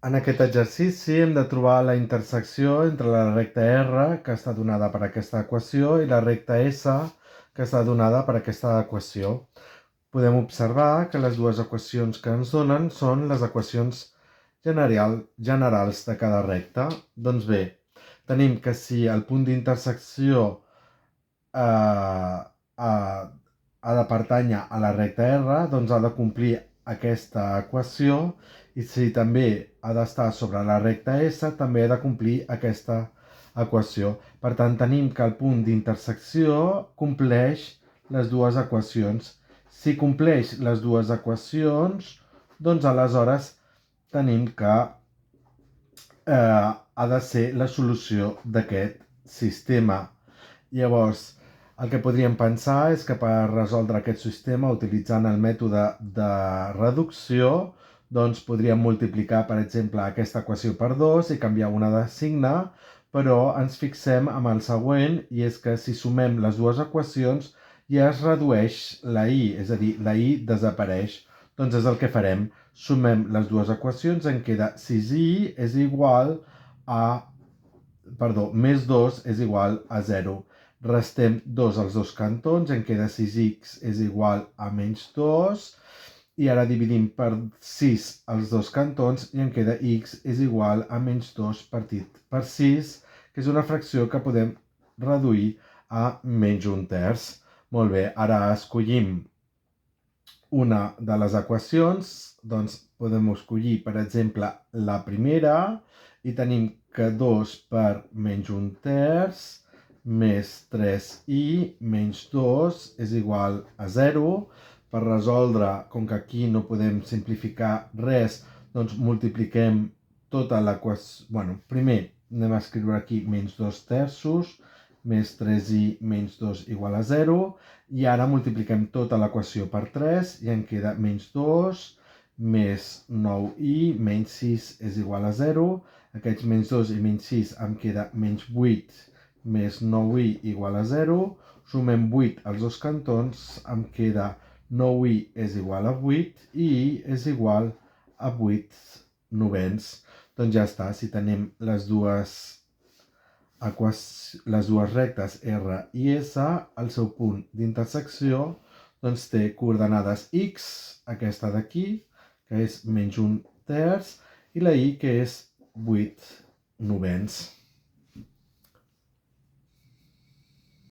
En aquest exercici hem de trobar la intersecció entre la recta R, que està donada per aquesta equació, i la recta S, que està donada per aquesta equació. Podem observar que les dues equacions que ens donen són les equacions generals de cada recta. Doncs bé, tenim que si el punt d'intersecció ha de pertànyer a la recta R, doncs ha de complir aquesta equació, i si també ha d'estar sobre la recta S, també ha de complir aquesta equació. Per tant, tenim que el punt d'intersecció compleix les dues equacions. Si compleix les dues equacions, doncs aleshores tenim que ha de ser la solució d'aquest sistema. Llavors, el que podríem pensar és que per resoldre aquest sistema utilitzant el mètode de reducció, doncs podríem multiplicar, per exemple, aquesta equació per 2 i canviar una de signe, però ens fixem en el següent, i és que si sumem les dues equacions ja es redueix la i, és a dir, la i desapareix. Doncs és el que farem. Sumem les dues equacions, en queda 6i és igual a... Perdó, més 2 és igual a 0. Restem 2 als dos cantons, en queda 6x és igual a menys 2, i ara dividim per 6 als dos cantons i en queda x és igual a menys 2 partit per 6, que és una fracció que podem reduir a menys un terç. Molt bé, ara escollim una de les equacions, doncs podem escollir, per exemple, la primera, i tenim que 2 per menys un terç més 3i menys 2 és igual a 0. Per resoldre, com que aquí no podem simplificar res, doncs multipliquem tota l'equació. Bueno, primer anem a escriure aquí menys 2 terços, més 3i menys 2 igual a 0, i ara multipliquem tota l'equació per 3 i en queda menys 2 més 9i menys 6 és igual a 0. Aquests menys 2 i menys 6 em queda menys 8 més 9i igual a 0, sumem 8 als dos cantons, em queda 9i és igual a 8 i i és igual a 8 novens. Doncs ja està, si tenim les dues rectes R i S, el seu punt d'intersecció doncs té coordenades x, aquesta d'aquí, que és menys un terç, i la y, que és 8 novens.